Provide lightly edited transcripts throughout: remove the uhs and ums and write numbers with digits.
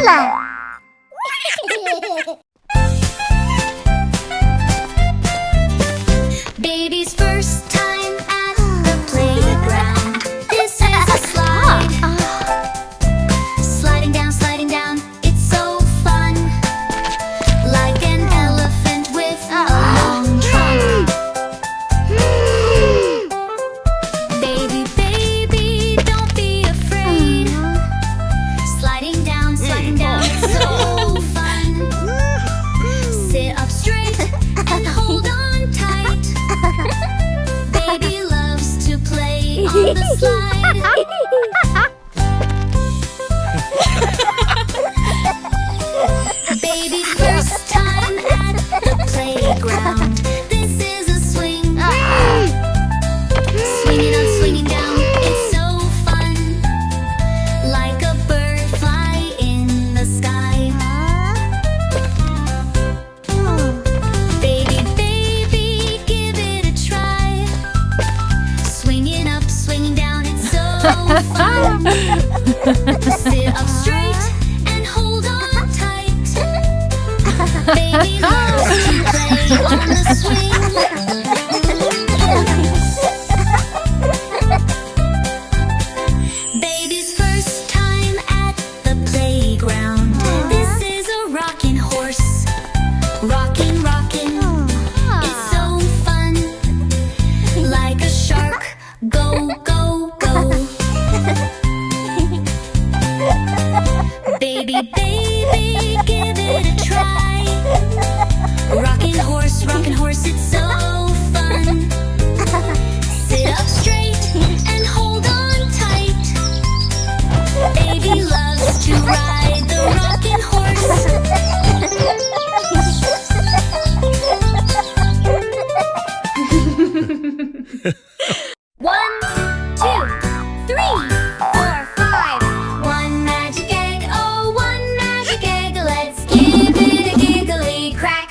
LuLu LaLa. Baby's first time at the playground. This is a slide. Sliding down, it's so fun. Like an elephant with a long trunk. Baby, don't be afraid. Sliding down, it's so fun. Sit up straight and hold on tight. Baby loves to play on the slide. Baby's first time at the playground. This is a swing. Swinging up, swinging down, it's so fun. Like a bird fly in the sky. Baby, give it a try. Swinging up, swinging down, it's so fun. Sit up straight and hold on tight. Baby loves to play on the swing. Baby's first time at the playground. This is a rocking horse. Rocking, it's so fun. Like a shark, go. Baby, give it a try. Rocking horse, it's so fun. Sit up straight and hold on tight. Baby loves to ride the rocking horse. One, two, three, 4, 5. One magic egg, oh, one magic egg. Let's give it a giggly crack.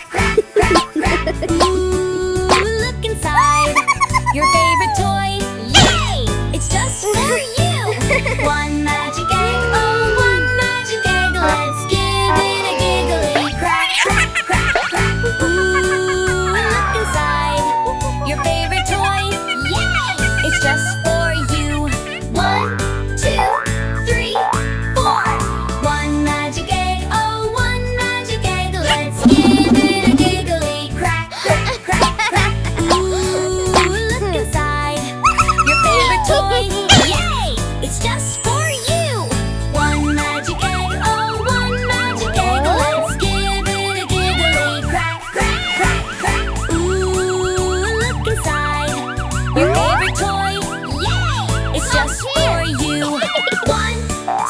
Ooh, look inside. Your favorite toy, yay! It's just for you. One magic egg, oh, one magic egg. Let's give it a giggly crack. Ooh, look inside. Your favorite toy, yay! It's just for you. 1, 2, 3, 4. One magic egg, oh, one magic egg. Let's give it a giggly crack. Ooh, look inside. Your favorite toy, yay! It's just for you. One magic egg, oh, one magic egg. Let's give it a giggly crack. Ooh, look inside. Your favorite toy, yay! It's just for you. 1,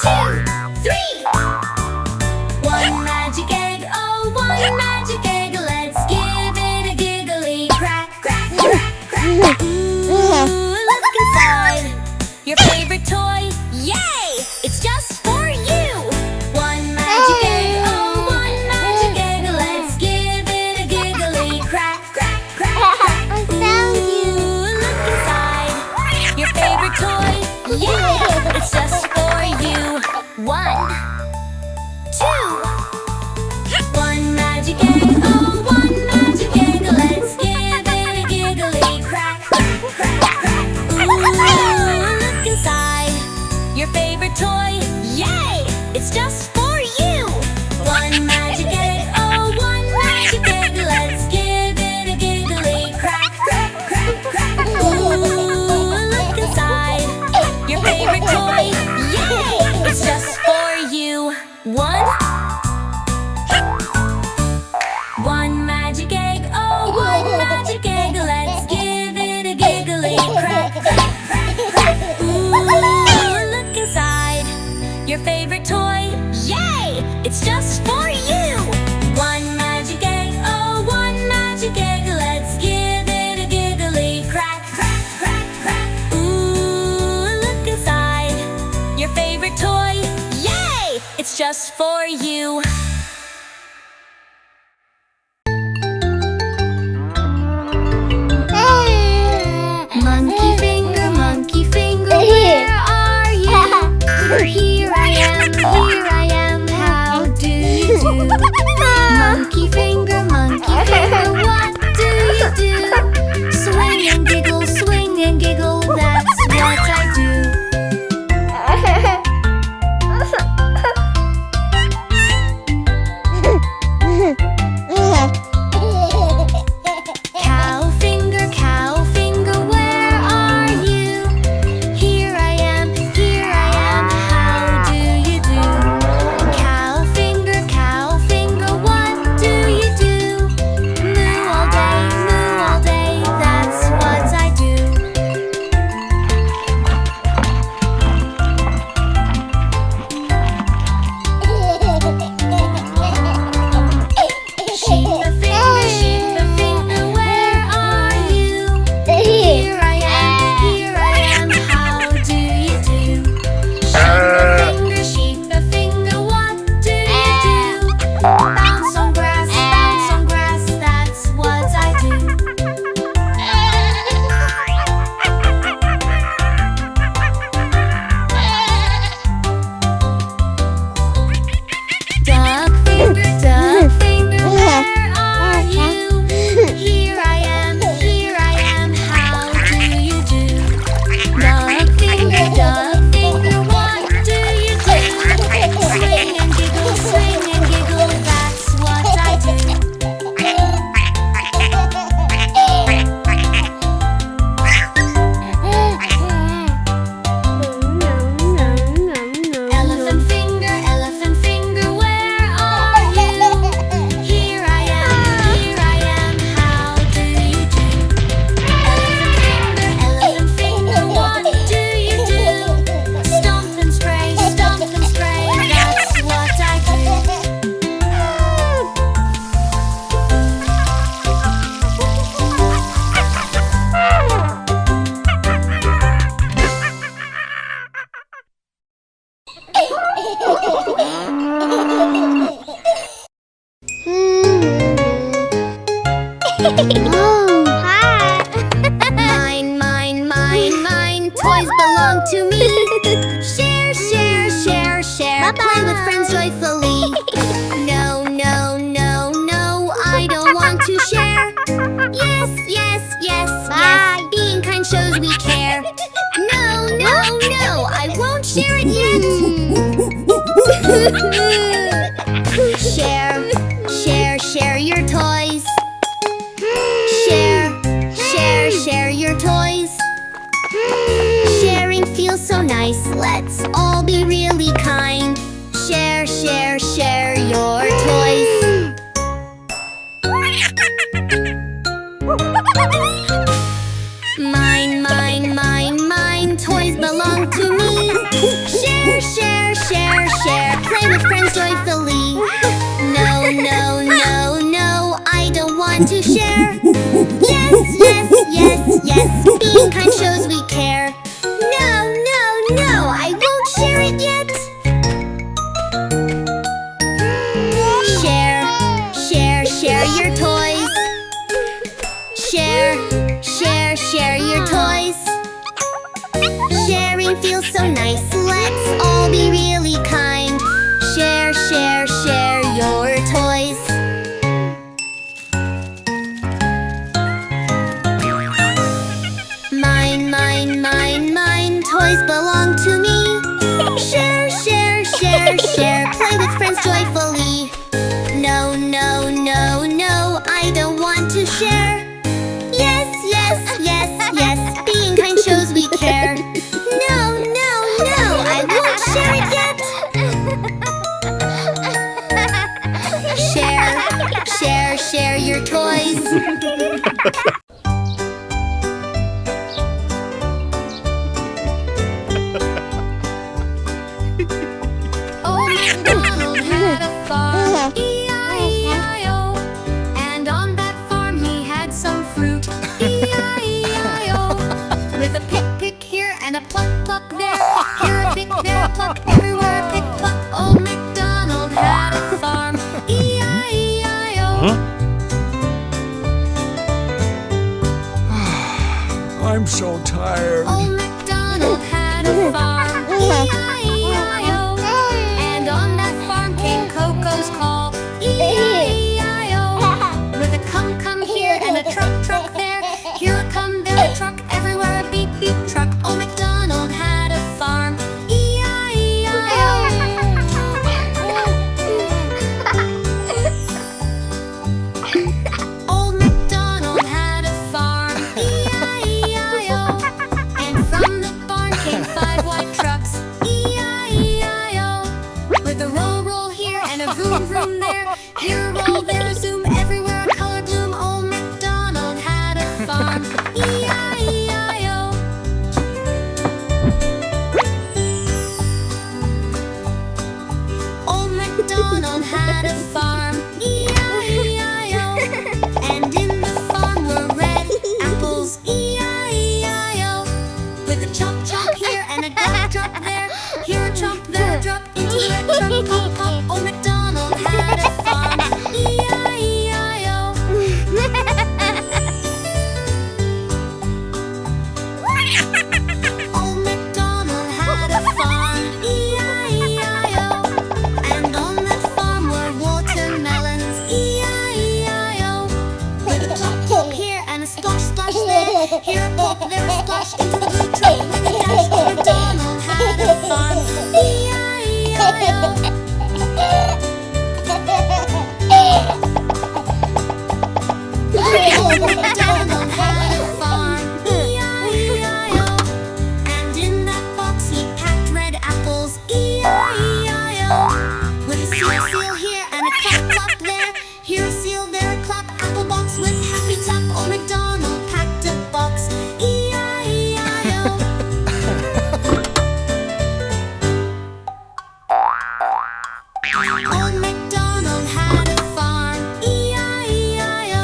2, 3. One magic egg, oh, one magic egg. Let's give it a giggly crack. Ooh, look inside. Your favorite toy, yay! It's just for you. One magic egg, oh, one magic egg. Let's give it a giggly crack. I found you. Ooh, look inside. Your favorite toy, yay! It's just for you. 1, 2. One magic egg, oh, one magic egg. Let's give it a giggly crack. Ooh, look inside. Your favorite toy, yay! It's just for you. One magic egg, oh, one magic egg. Let's give it a giggly crack. Ooh, look inside. Your favorite toy, yay! It's just for you. 1 magic egg, oh, one magic egg. Let's give it a giggly crack. Ooh, look inside. Your favorite toy, yay! It's just for you. 1 magic egg, oh, one magic egg. Let's give it a giggly crack. Ooh, look inside. Your favorite toy, yay! It's just for you. Monkey finger, where are you? Here I am, how toys belong to me. Share, share, share, share. Play with friends joyfully. No, no, no, no, I don't want to share. Yes, yes, yes, yes. Being kind shows we care. No, no, no, I won't share it yet. Share, share, share your toys. Share, share, share your toys. Sharing feels so nice. Let's all be really kind. Share, share, share your toys. Mine, mine, mine, mine. Toys belong to me. Share, share, share, share. Play with friends joyfully. No, no, no, no, I don't want to share. Yes, yes, yes, yes. Being kind shows we care. No, no, no, I won't share it yet. Share, share, share your toys. Share, share, share your toys. Sharing feels so nice. Let's all be really kind. Share, share, share your toys. Mine, mine, mine, mine. Toys belong to me. Share, share, share, share. Play with friends joyfully. No, no, no, no, I don't want to share. Yes, yes, yes, yes. Being kind shows we care. No, no, no, I won't share it yet. Share, share, share your toys. Oh, MacDonald had a farm, E-I-E-I-O. And on that farm he had some fruit, E-I-E-I-O. With a pick, pick here and a pluck, pluck there. Here a pick, there a pluck, everywhere a pick, pluck. Old MacDonald had a farm, E-I-E-I-O. I'm so tired. Old MacDonald had a farm, E-I-E-I-O. And on that farm came Coco's call, E-I-E-I-O. With a come, come here and a truck, truck there. Here a come, there a truck, everywhere a beep, beep truck. Old MacDonald had a farm, E-I-E-I-O. Old MacDonald had a farm, E-I-E-I-O. And from the barn came 5 white trucks, E-I-E-I-O. With a roll, roll here and a vroom, vroom there. Here a roll, there a zoom, everywhere a color bloom. Old MacDonald had a farm, E-I-E-I-O. Old MacDonald had a farm, E-I-E-I-O. And in the farm were red apples, E-I-E-I-O. With a chomp, chomp here and a drop, drop there. Here a chomp, there a drop, into the red truck, pop, pop. Old MacDonald had a farm, E-I-E-I-O. Old MacDonald had a farm, E-I-E-I-O. And on that farm were watermelons, E-I-E-I-O. With a plop, plop here and a splash, splash there. Here a plop, there a splash, into the blue truck with a dash. Old MacDonald had a farm, E-I-E-I-O. Old MacDonald had a farm, E-I-E-I-O. And in that box he packed red apples, E-I-E-I-O. With a seal, seal here and a clap, clap there. Here a seal, there a clap, apple box with happy tap. Old MacDonald packed a box, E-I-E-I-O. Old MacDonald had a farm, E-I-E-I-O.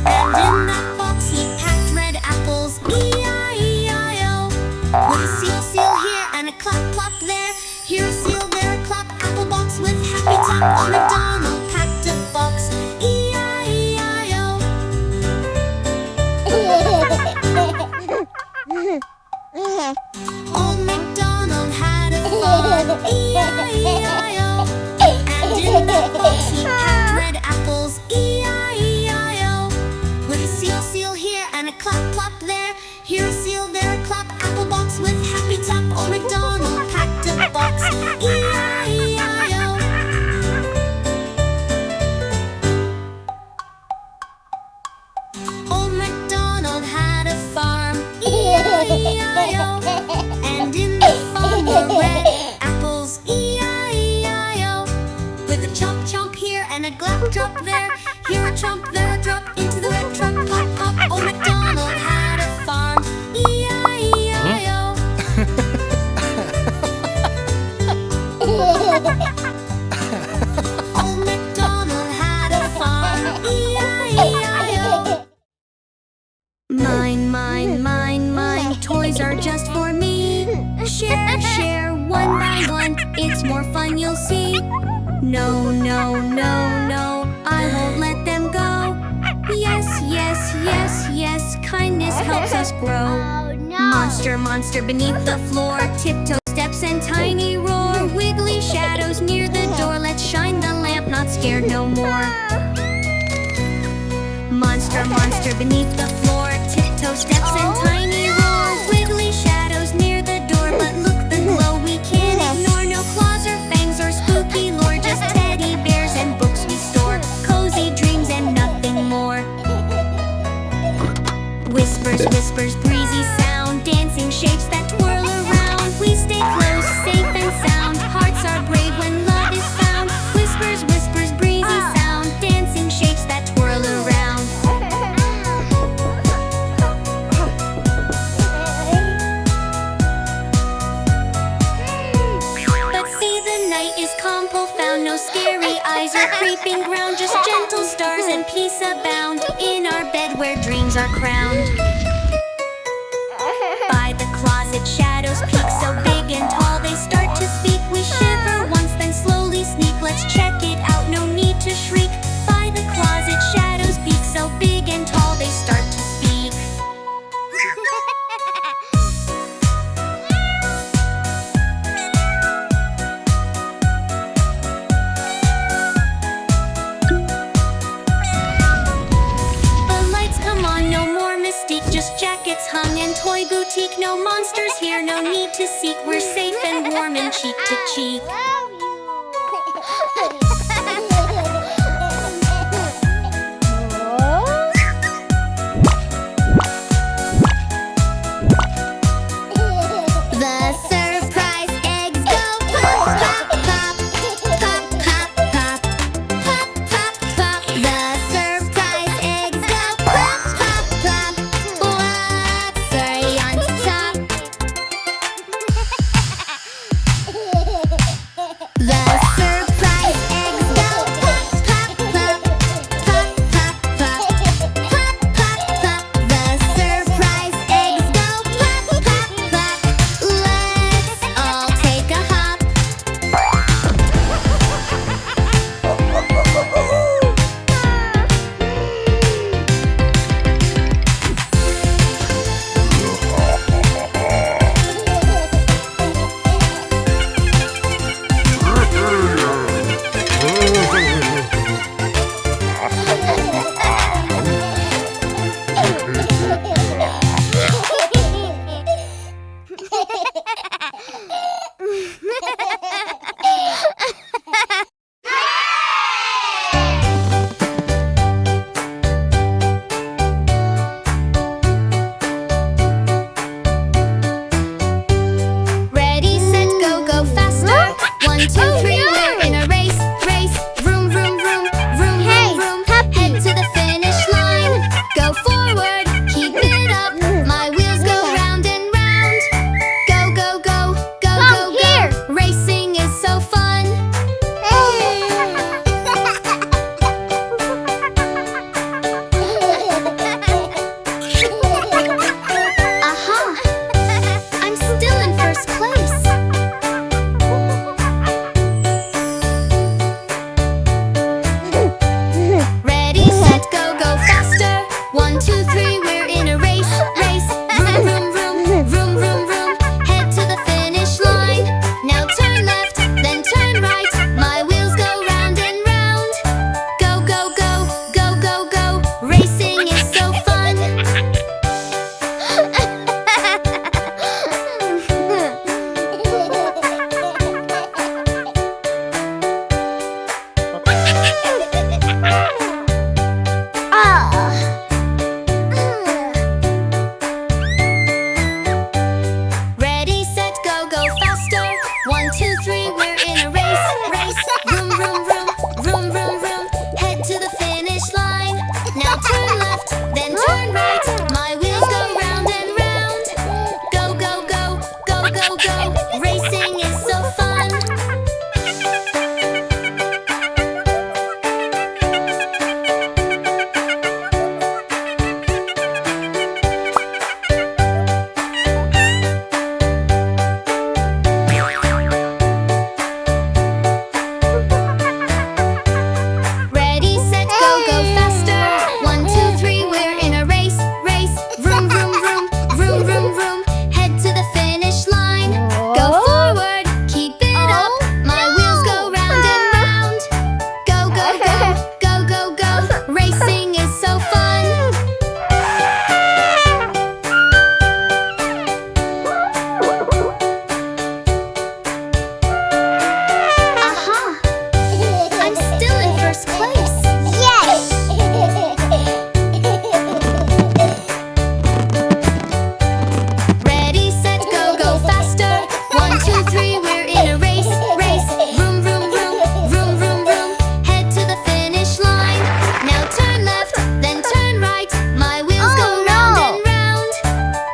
And in that box he packed red apples, E-I-E-I-O. With a seal, seal here and a clap, clap there. Here a seal, there a clap, apple box with happy tap. Old MacDonald packed a box, E-I-E-I-O. Old MacDonald had a farm, E-I-E-I-O. And in the box he packed red apples, E-I-E-I-O. With a seal, seal here and a clap, clap there. Here a seal, there a clap, apple box with happy tap. Old MacDonald packed a box, E-I-E-I-O. Old MacDonald had a farm, E-I-E-I-O. And in the farm were red apples, E-I-E-I-O. With a chomp chomp here and a glap drop there. Here a chomp, there a drop, into the red truck, pop pop. Old MacDonald had a farm, E-I-E-I-O. Old MacDonald had a farm, E-I-E-I-O. Mine, mine, mine, mine, toys are just for me. Share, share, one by one, it's more fun you'll see. No, no, no, no, I won't let them go. Yes, yes, yes, yes, kindness helps us grow. Oh no! Monster, monster beneath the floor, tiptoe steps and tiny roar. Wiggly shadows near the door, let's shine the lamp, not scared no more. Monster, monster beneath the floor, tiptoe steps and tiny roar. Wiggly shadows near the door, but look the glow we can't ignore. No claws or fangs or spooky lore, just teddy bears and books we store. Cozy dreams and nothing more. Whispers, whispers, breezy sound, dancing shapes that twirl around. We stay close, safe and sound, hearts are brave when love is found. Whispers, whispers, breezy sound, dancing shapes that twirl around. But see, the night is calm, profound, no scary eyes or creeping ground, just gentle stars and peace abound in our bed where dreams are crowned. By the closet, shadows peek so big and tall, they start to speak. We shiver once, then slowly sneak. Let's check it out, no need to shriek. By the closet, shadows peek so big and tall, they start to speak. The lights come on, no more mystique, just jackets hung and toy boutique. No monsters here, no need to seek. We're safe and warm and cheek to cheek. The surprise eggs go pop, pop, pop, pop, pop, pop, pop, pop, pop. The surprise eggs go pop, pop, pop. What's on top? The surprise eggs go pop, pop, pop, pop, pop, pop, pop, pop, pop. The surprise eggs go pop, pop, pop. Let's all take a hop. Ready, set, go, go faster. 1, 2, 3, we're in a race, race. Vroom, vroom, vroom, vroom, Hey, vroom, vroom. puppy. Head to the finish line. Go forward, keep it up. My wheels go round and round. Go, 2, 3, we're in a race, race. Vroom, vroom, vroom, vroom, vroom, vroom. Head to the finish line. Now turn left, then turn right. My wheels go round and round. Go, go, go, go, go, go. Racing is so fun. Ready, set, go, go faster. 1, 2, 3, we're in a race, race. Vroom, vroom, vroom, vroom, vroom, vroom. Head to the finish line. Go forward, keep it up. My wheels go round and round. Go, go, go, go, go, go. Racing is so fun. Aha! I'm still in first place. Yes! Ready, set, go, go faster. 1, 2, 3, we're in a race, race. Vroom, vroom, vroom, vroom, vroom, vroom. Head to the finish line. Now turn left, then turn right. My wheels go Oh, round no. and round.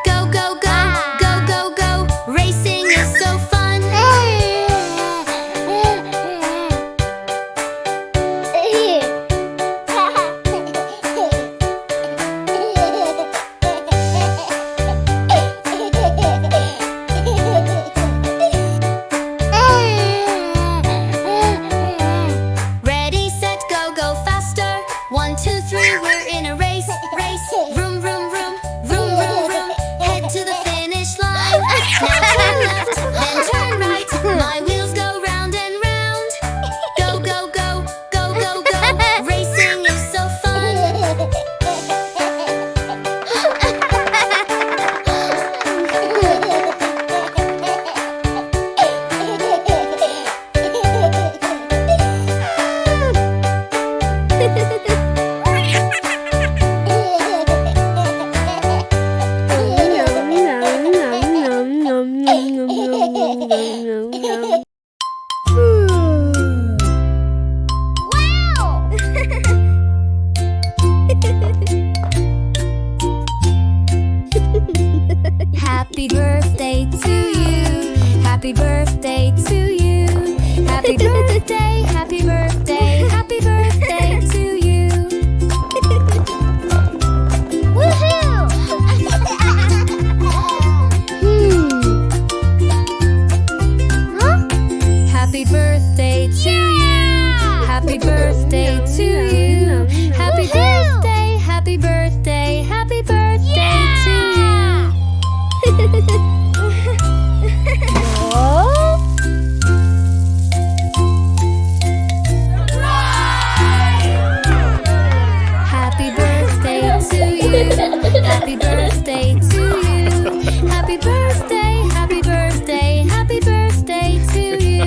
Go, go, go, go, go, go. Racing is so fun. Ready, set, go, go faster. 1, 2, 3, we're in a race, race. Vroom, vroom, vroom, vroom, vroom, vroom. Head to the finish line. Now turn left, then turn right. My wheels go round and round. Go, go, go, go, go, go. Racing is so fun. Wow! Happy birthday to you. Happy birthday to you. Happy birthday, happy birthday, happy birthday to you. Woohoo! Happy birthday to you. Happy birthday to you. Happy birthday, happy birthday, happy birthday to you. Happy birthday to you. Happy birthday to you. Happy birthday, happy birthday, happy birthday to you.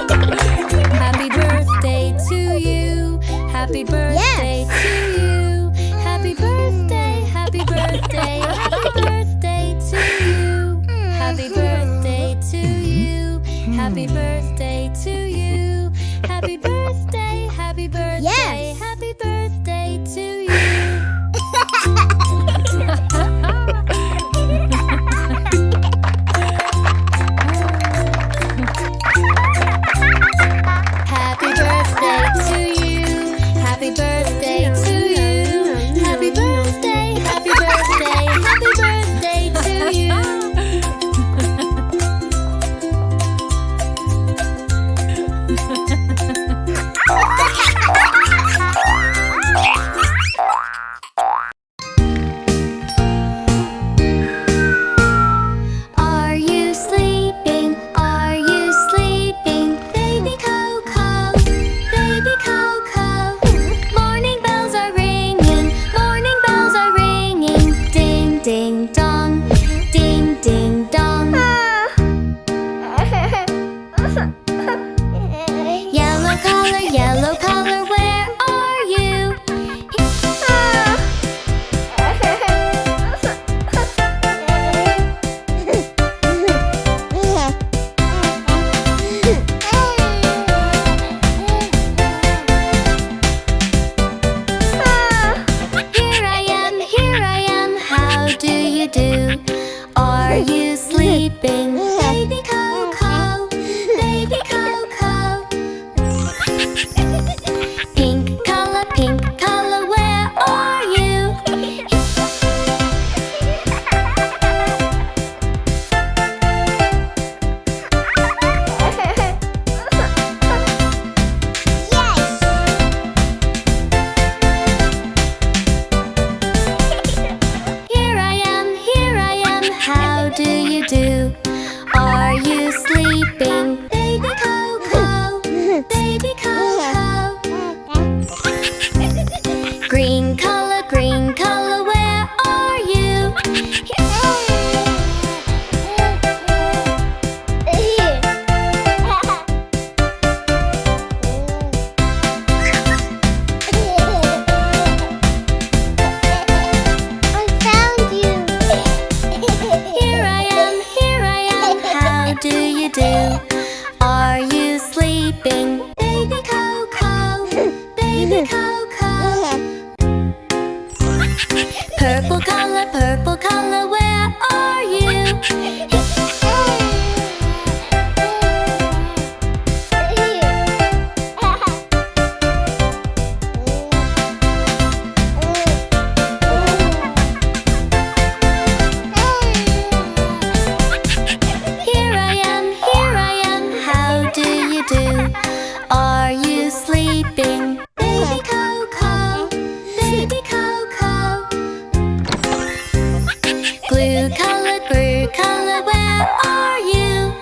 Happy birthday to you. Happy birthday to you. Happy birthday, happy birthday, happy birthday to you. Happy birthday to you. Happy birthday to you. Happy birthday, happy birthday, Yes. happy birthday to you. Happy birthday to you. Happy birthday to you. Happy birthday, happy birthday, happy birthday to you. baby Coco. Purple color, where are you? Here I am, how do you do? Are you sleeping? Baby Coco, baby Coco. Glue color, where are you?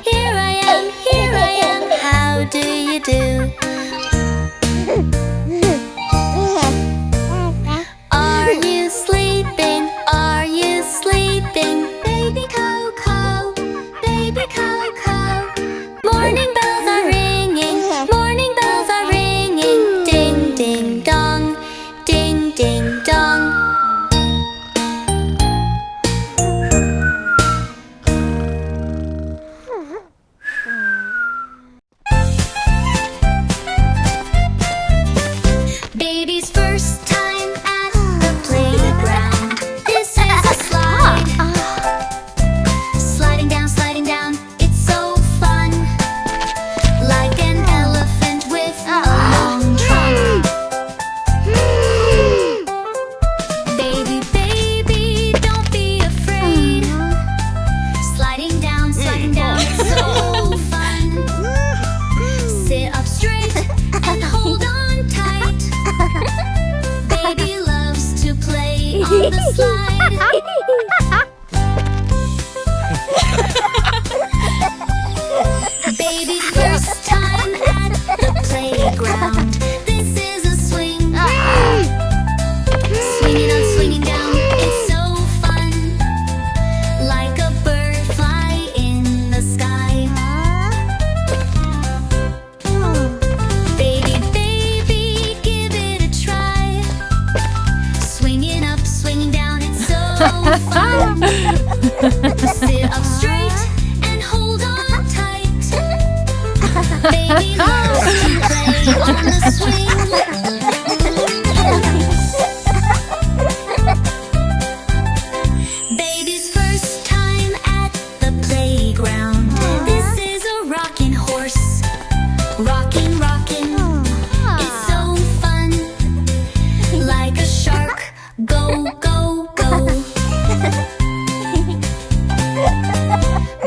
Here I am, how do you do? Are you sleeping? Are you sleeping? Baby Coco, baby Coco. Morning bells are ringing, morning bells are ringing. Ding, ding, dong, ding, ding, dong. Baby's first time at the playground. This is a slide. Sliding down, it's so fun. Like an elephant with a long trunk. Baby, don't be afraid. Sliding down, it's so fun. Sit up straight and hold on tight. Baby loves to play on the slide. Baby's first time at the playground. This is a swing. Swinging up, swinging down, it's so fun. Like a bird fly in the sky. Baby, give it a try. Swinging up, swinging down, it's so fun. Sit up straight and hold on tight. Baby loves to play on the swing. Baby's first time at the playground. This is a rocking horse. Rocking, it's so fun. Like a shark, go, go, go.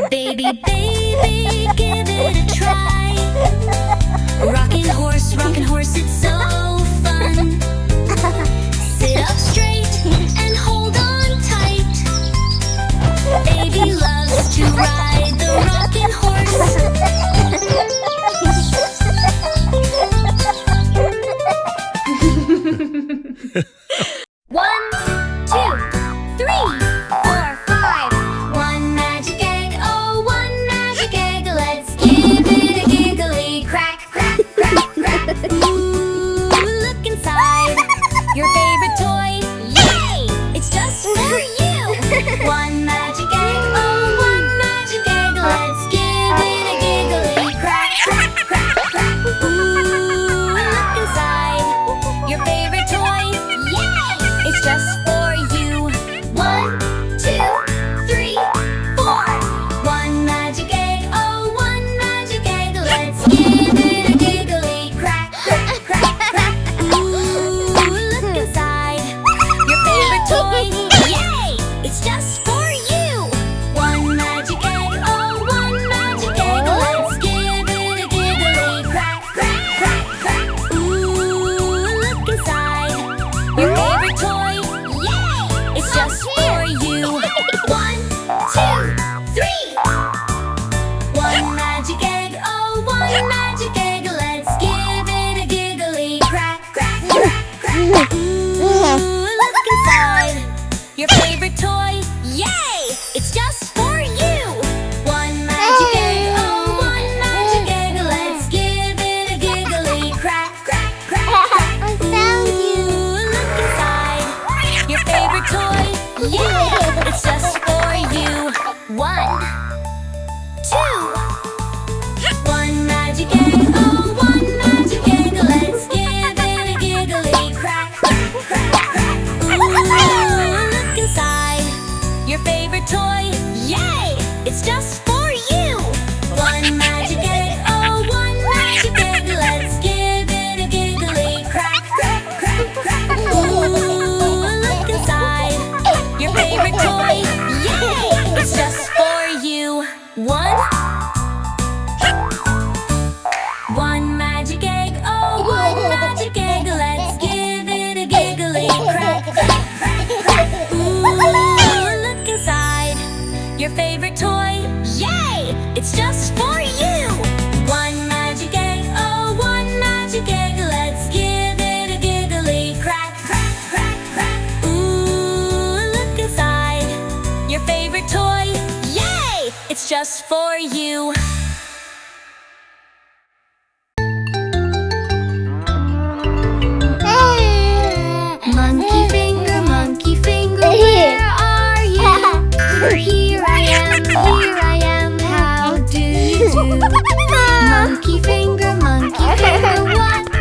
Baby, give it a try. Rocking horse, it's just for you. Monkey finger, where are you? Here I am, how do you do? Monkey finger, what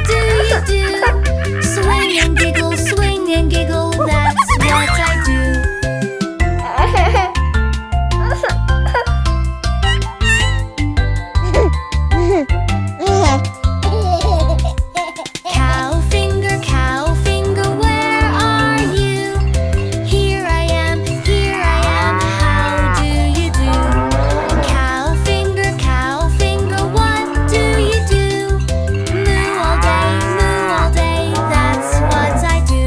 do you do? Swing and giggle, that's what I do. Cow finger, where are you? Here I am, how do you do? Cow finger, what do you do? Moo all day, that's what I do.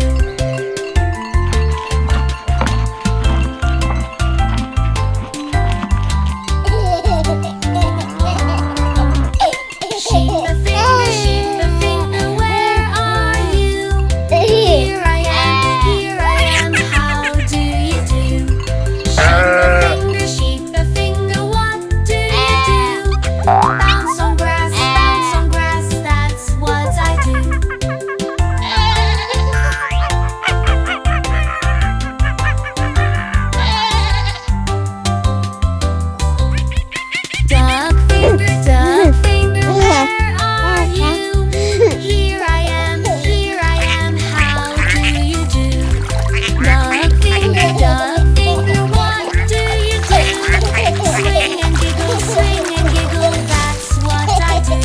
Sheep the finger, where are you? Here I am, how do you do? Sheep the finger, what do you do? Bounce on grass, that's what I do. Duck finger, where are you? Here I am, how do you do? Duck finger, what do you do? Swing and giggle, that's what I do.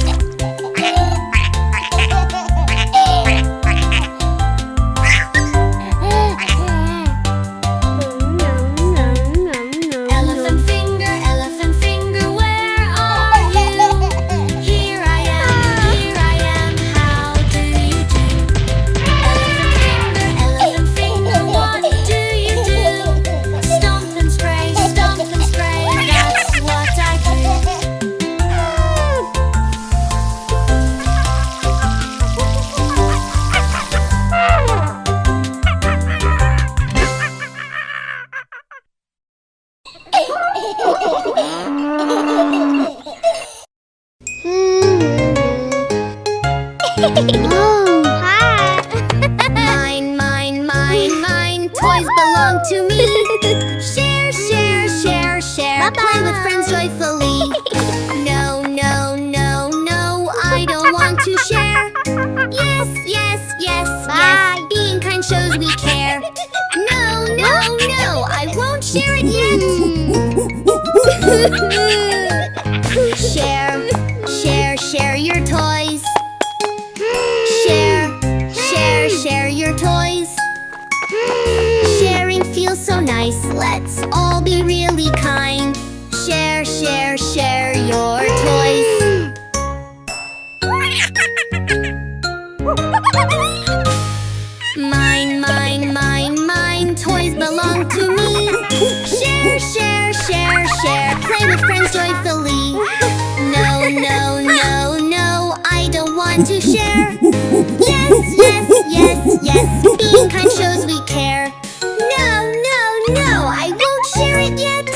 Elephant finger, where are you? Here I am, how do you do? Elephant finger, what do you do? Stomp and spray, that's what I do. Mine, toys belong to me. Share, play with friends joyfully. No, I don't want to share. Yes, being kind shows we care. No, I won't share it yet. Share your toys. Share your toys. Sharing feels so nice, let's all be really kind. Share your toys. Mine, toys belong to me. Share, play with friends joyfully. No, I don't want to share. Yes, being kind shows we care. No, I won't share it yet.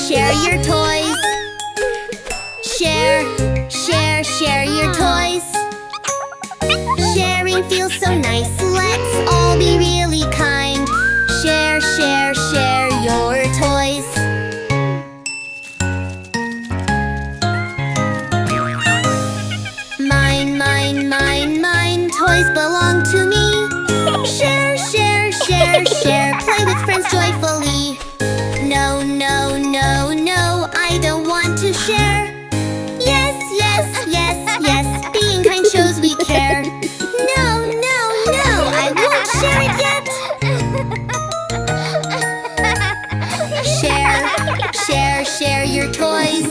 Share your toys. Share your toys. Sharing feels so nice, let's all be really kind. Share your toys. Mine, toys belong to me. Share, play with friends joyfully. No, I don't want to share. Yes, being kind shows we care. No, I won't share it yet. Share your toys.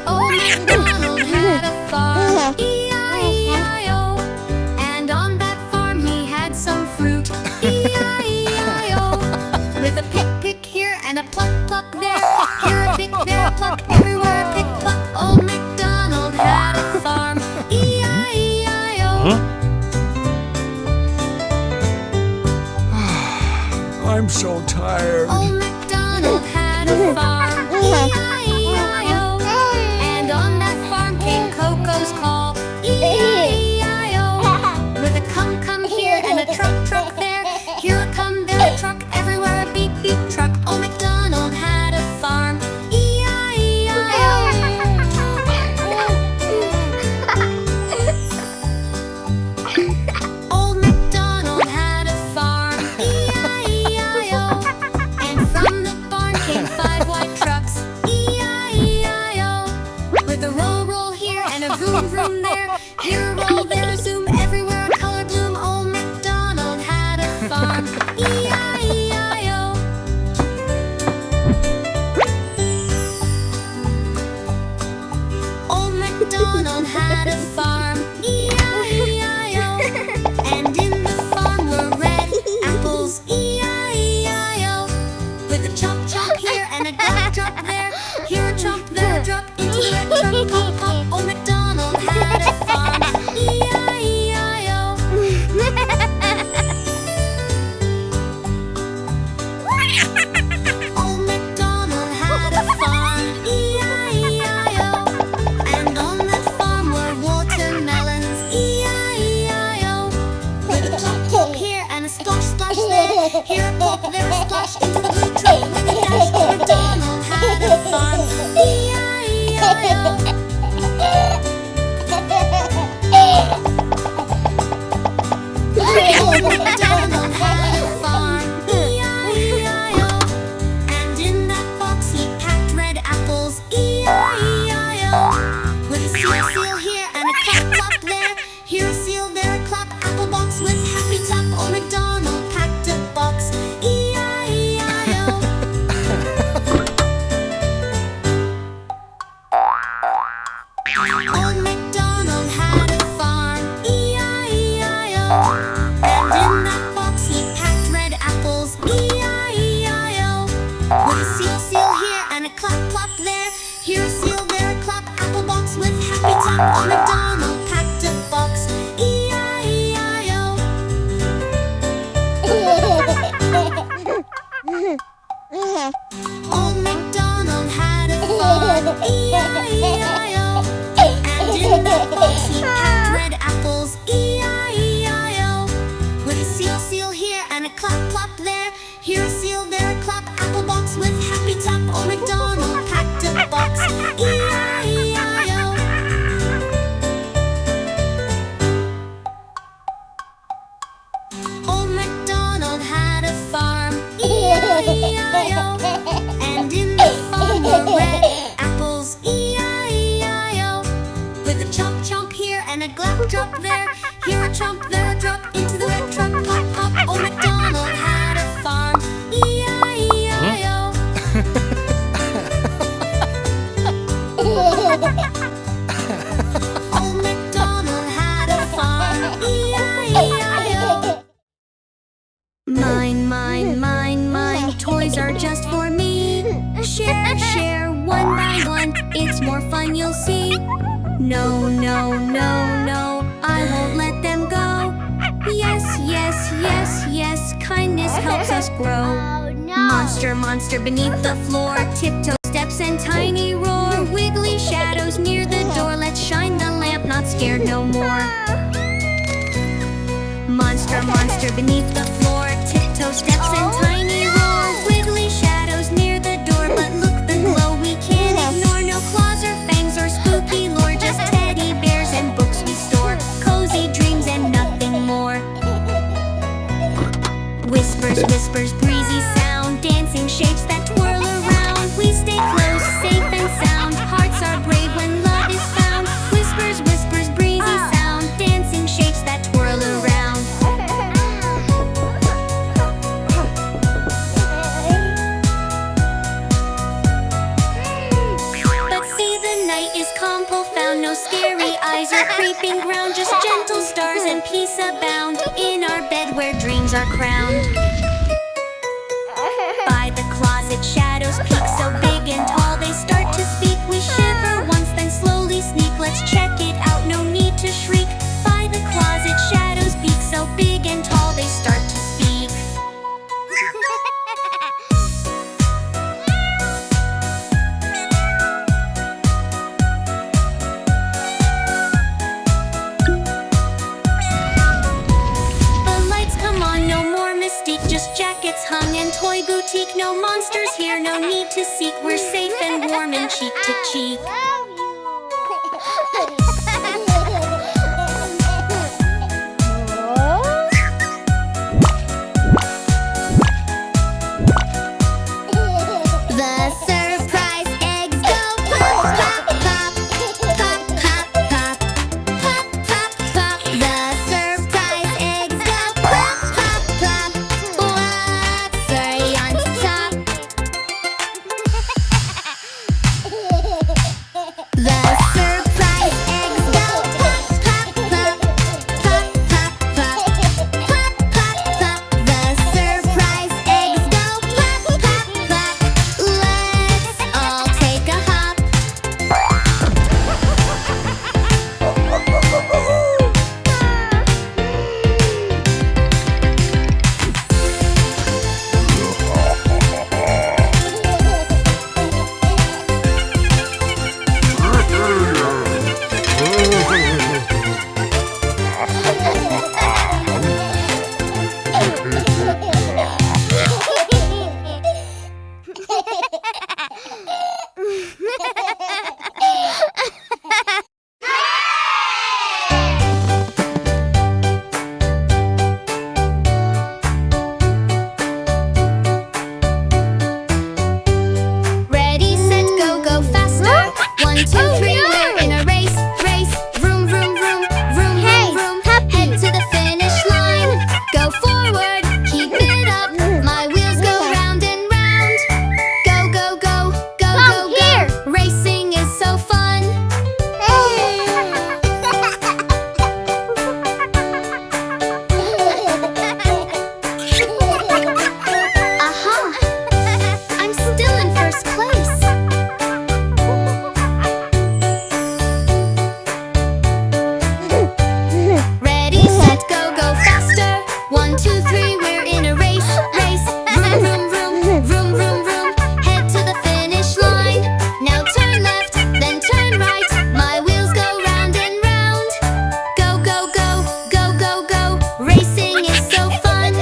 Old MacDonald had a farm, E-I-E-I-O, and on that farm he had some I'm so tired. Old MacDonald had a farm, E-I-E-I-O. And on that farm came Coco's call, E-I-E-I-O. With a come here and a truck there. Here a come, there a truck, everywhere a beep beep truck. Old MacDonald had a farm, Old MacDonald had a farm, E-I-E-I-O. And from the barn came 5 white trucks, E-I-E-I-O. With a roll here and a vroom there. Here a roll, there a zoom, everywhere a color bloom. Old MacDonald had a farm, E-I-E-I-O. Old MacDonald had a farm, E-I-E-I-O. And in the farm were red apples, E-I-E-I-O. With a chomp here and a drop there. Here a chomp, there a drop, into the red truck, pop pop. Old MacDonald had a farm, E-I-E-I-O. Old MacDonald had a farm, E-I-E-I-O. And on that farm were watermelons, E-I-E-I-O. With a plop here and a splash there. Here a plop, there a splash, into the blue truck with a dash. Old MacDonald had a farm, E-I-E-I-O. Old MacDonald had a farm, E-I-E-I-O. And in that box he packed red apples, E-I-E-I-O. With a seal here and a clap there. Here a seal, there a clap, apple box with happy top. Old MacDonald packed a box, E-I-E-I-O. Old MacDonald had a farm, E-I-E-I-O. And in that box he packed red apples, E-I-E-I-O. With a seal here and a clap there. Here a seal, there a clap, apple box with happy top. Old MacDonald packed a box, E-I-E-I-O. Old MacDonald had a farm, E-I-E-I-O. And in that box he packed red apples, E-I-E-I-O. With a seal here and a clap there. Here a seal, there a clap, apple box with happy top. Old MacDonald packed a box, E-I-E-I-O. Old MacDonald had a farm, E-I-E-I-O. And in the farm were red apples, E-I-E-I-O. With a chomp here and a glap drop there. Here a chomp, there a drop, into the red truck, pop pop. Old MacDonald had a farm, E-I-E-I-O. Old MacDonald had a farm, E-I-E-I-O. Mine, toys are just for me. Share, one by one, it's more fun you'll see. No, I won't let them go. Yes, kindness helps us grow. Oh no! Monster beneath the floor. Tiptoe steps and tiny roar. Wiggly shadows near the door. Let's shine the lamp, not scared no more. Monster beneath the floor. Tiptoe steps and tiny roar. Wiggly shadows near the door. But look the glow we can't ignore. No claws or fangs or spooky lore. Just teddy bears and books we store. Cozy dreams and nothing more. Whispers, breezy sound. Dancing shapes that twirl around. We stay close, safe and sound. Hearts are brave when love is found. Whispers, breezy sound. Dancing shapes that twirl around. But see, the night is calm, profound. No scary eyes or creeping ground. Just gentle stars and peace abound. In our bed where dreams are crowned. By the closet, shadows peek so big and tall. They start to speak. We shiver once, then slowly sneak. Let's check it out, no need to shriek. By the closet, shadows peek so big and tall. They start to speak. just jackets hung and toy boutique. No monsters here, no need to seek. We're safe and warm and cheek to cheek. The surprise eggs go pop, pop, pop, pop, pop, pop, pop, pop, pop. The surprise eggs go pop, pop, pop. What's on top? The surprise eggs go pop, pop, pop, pop, pop, pop, pop, pop, pop. The surprise eggs go pop, pop, pop. Let's all take a hop. Ready, set, go, go faster. 1, 2, 3, we're in a race, race. Vroom, vroom, vroom, vroom, vroom, vroom. Head to the finish line. Go forward, keep it up. My wheels go round and round. Go, go, go, go, go, go. Racing is so fun. Aha! I'm still in first place. Ready, set, go, go faster. 1, 2, 3, we're in a race, race. Vroom, vroom, vroom, vroom, vroom, vroom. Head to the finish line. Now turn left, then turn right. My wheels go round and round. Go, go, go, go, go, go. Racing is so fun.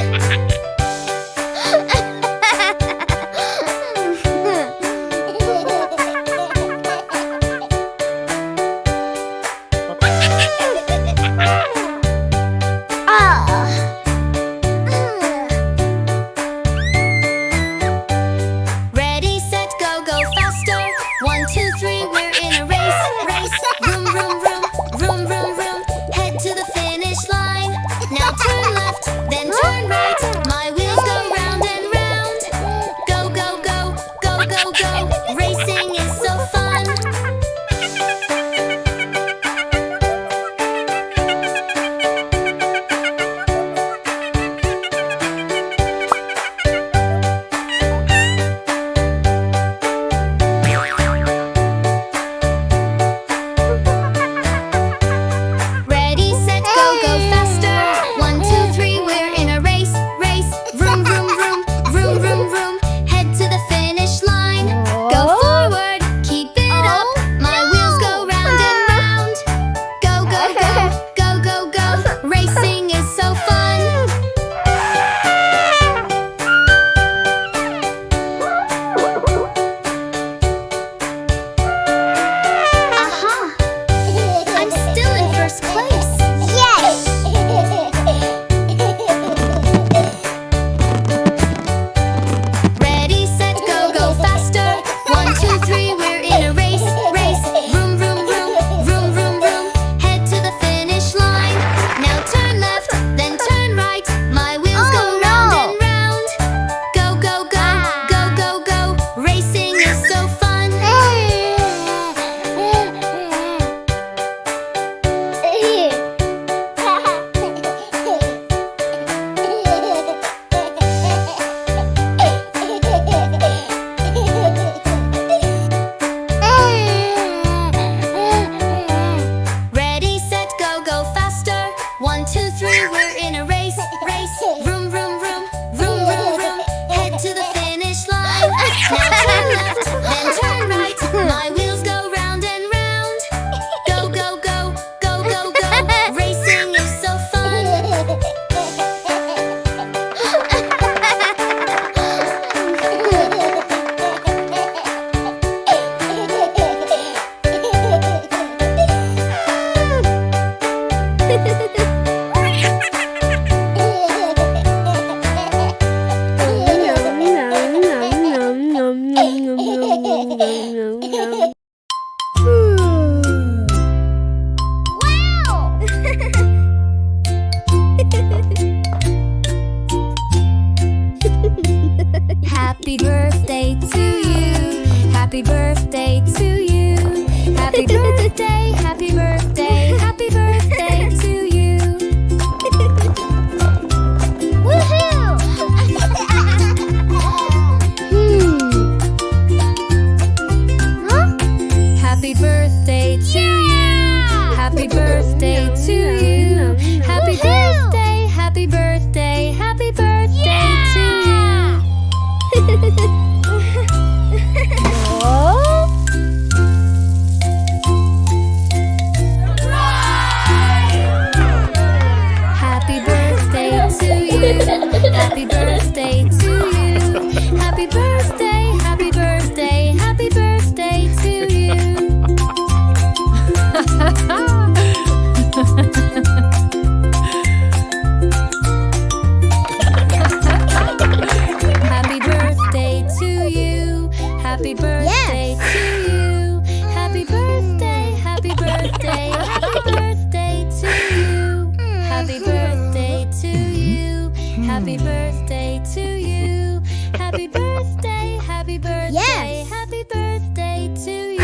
Happy birthday to you. Happy birthday to you. Happy birthday, happy birthday, happy birthday to you. Woohoo! Happy birthday to you. Happy birthday to you. Happy birthday, happy birthday, happy birthday to you. Happy birthday to you. Happy birthday to you. Happy birthday, happy birthday, happy birthday to you. Happy birthday to you. Happy birthday to you. Happy birthday, happy birthday, happy birthday to you. Happy birthday to you. Happy birthday to you. Happy birthday, happy birthday, happy birthday to you.